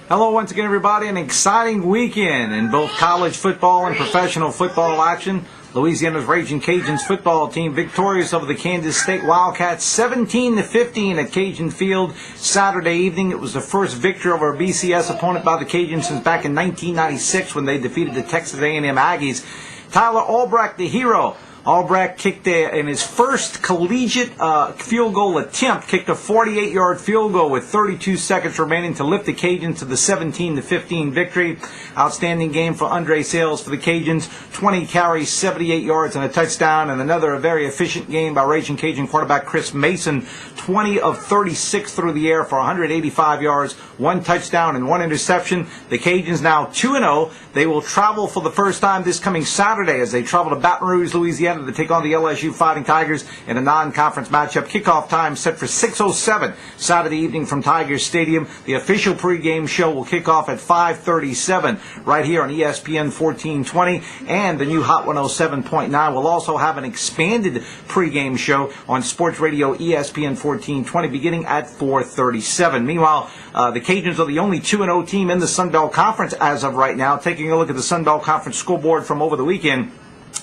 Hello once again, everybody. An exciting weekend in both college football and professional football action. Louisiana's Raging Cajuns football team victorious over the Kansas State Wildcats 17-15 at Cajun Field Saturday evening. It was the first victory over a BCS opponent by the Cajuns since back in 1996 when they defeated the Texas A&M Aggies. Tyler Albrecht, the hero. Albrecht kicked in his first collegiate field goal attempt, kicked a 48-yard field goal with 32 seconds remaining to lift the Cajuns to the 17-15 victory. Outstanding game for Andre Sales for the Cajuns. 20 carries, 78 yards, and a touchdown. And another very efficient game by Raging Cajun quarterback Chris Mason. 20 of 36 through the air for 185 yards, 1 touchdown, and 1 interception. The Cajuns now 2-0. They will travel for the first time this coming Saturday as they travel to Baton Rouge, Louisiana, to take on the LSU Fighting Tigers in a non-conference matchup. Kickoff time set for 6:07 Saturday evening from Tigers Stadium. The official pregame show will kick off at 5:37 right here on ESPN 1420, and the new Hot 107.9 will also have an expanded pregame show on Sports Radio ESPN 1420 beginning at 4:37. Meanwhile, the Cajuns are the only 2-0 team in the Sun Belt Conference as of right now. Taking a look at the Sun Belt Conference scoreboard from over the weekend,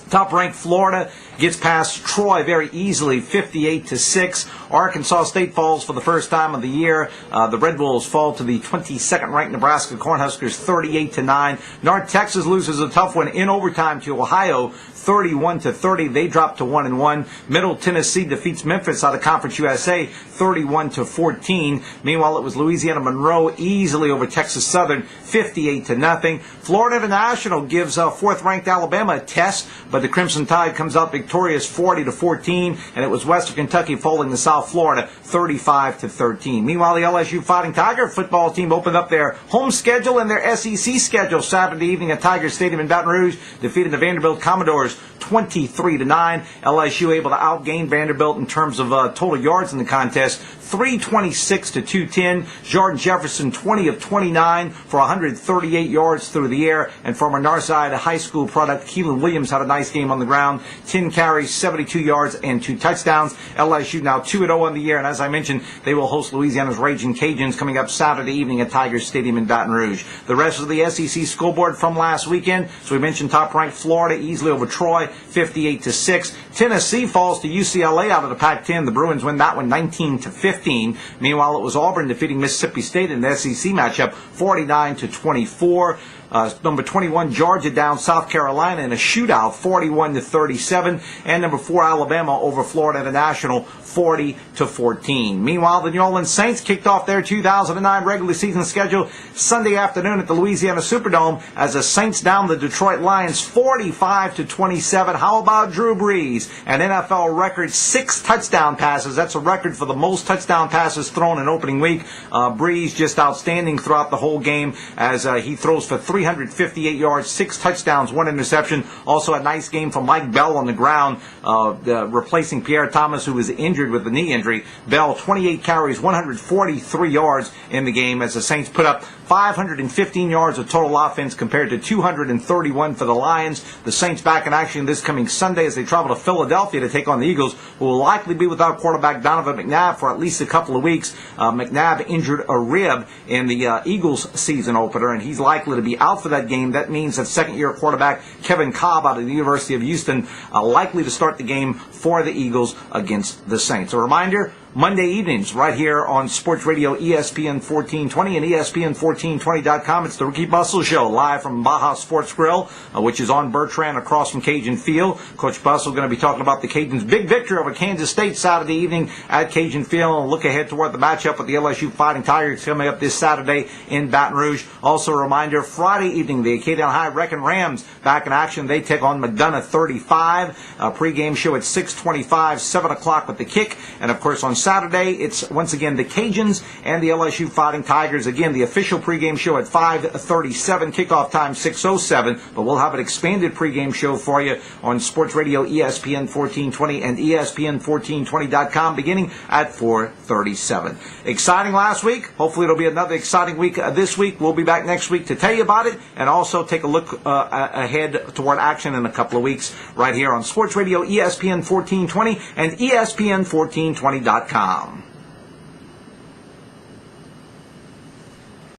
top-ranked Florida gets past Troy very easily, 58-6. Arkansas State falls for the first time of the year. The Red Bulls fall to the 22nd-ranked Nebraska Cornhuskers, 38-9. North Texas loses a tough one in overtime to Ohio, 31-30. They drop to 1-1. Middle Tennessee defeats Memphis out of Conference USA, 31-14. Meanwhile, it was Louisiana Monroe easily over Texas Southern, 58-0. Florida International gives fourth-ranked Alabama a test, but the Crimson Tide comes out victorious 40-14, and it was Western Kentucky falling to South Florida 35-13. Meanwhile, the LSU Fighting Tiger football team opened up their home schedule and their SEC schedule Saturday evening at Tiger Stadium in Baton Rouge, defeating the Vanderbilt Commodores 23-9. LSU able to outgain Vanderbilt in terms of total yards in the contest, 326-210. Jordan Jefferson 20 of 29 for 138 yards through the air, and former Northside High School product Keelan Williams had a nice game on the ground, 10 carries, 72 yards, and 2 touchdowns. LSU now 2-0 on the year, and as I mentioned, they will host Louisiana's Raging Cajuns coming up Saturday evening at Tigers Stadium in Baton Rouge. The rest of the SEC scoreboard from last weekend, so we mentioned top-ranked Florida easily over Troy, 58-6. Tennessee falls to UCLA out of the Pac-10. The Bruins win that one 19-15. Meanwhile, it was Auburn defeating Mississippi State in the SEC matchup 49-24. Number 21, Georgia down South Carolina in a shootout, 41-37. And number 4, Alabama over Florida International, 40-14. Meanwhile, the New Orleans Saints kicked off their 2009 regular season schedule Sunday afternoon at the Louisiana Superdome as the Saints down the Detroit Lions 45-27. How about Drew Brees? An NFL record 6 touchdown passes. That's a record for the most touchdown passes thrown in opening week. Brees just outstanding throughout the whole game as he throws for 358 yards, 6 touchdowns, 1 interception. Also a nice game from Mike Bell on the ground, replacing Pierre Thomas, who was injured with a knee injury. Bell, 28 carries, 143 yards in the game as the Saints put up 515 yards of total offense compared to 231 for the Lions. The Saints back in action this coming Sunday as they travel to Philadelphia to take on the Eagles, who will likely be without quarterback Donovan McNabb for at least a couple of weeks. McNabb injured a rib in the Eagles season opener, and he's likely to be out for that game. That means that second-year quarterback Kevin Cobb out of the University of Houston likely to start the game for the Eagles against the Saints. A reminder, Monday evenings right here on Sports Radio ESPN 1420 and ESPN1420.com. It's the Ricky Bussell Show live from Baja Sports Grill, which is on Bertrand across from Cajun Field. Coach Bussell going to be talking about the Cajuns' big victory over Kansas State Saturday evening at Cajun Field, and look ahead toward the matchup with the LSU Fighting Tigers coming up this Saturday in Baton Rouge. Also a reminder, Friday evening, the Acadiana High Wrecking Rams back in action. They take on McDonough 35. Pregame show at 6:25, 7 o'clock with the kick, and of course on Saturday, it's once again the Cajuns and the LSU Fighting Tigers. Again, the official pregame show at 5:37, kickoff time 6:07, but we'll have an expanded pregame show for you on Sports Radio ESPN 1420 and ESPN1420.com beginning at 4:37. Exciting last week. Hopefully it'll be another exciting week this week. We'll be back next week to tell you about it and also take a look ahead toward action in a couple of weeks right here on Sports Radio ESPN 1420 and ESPN1420.com.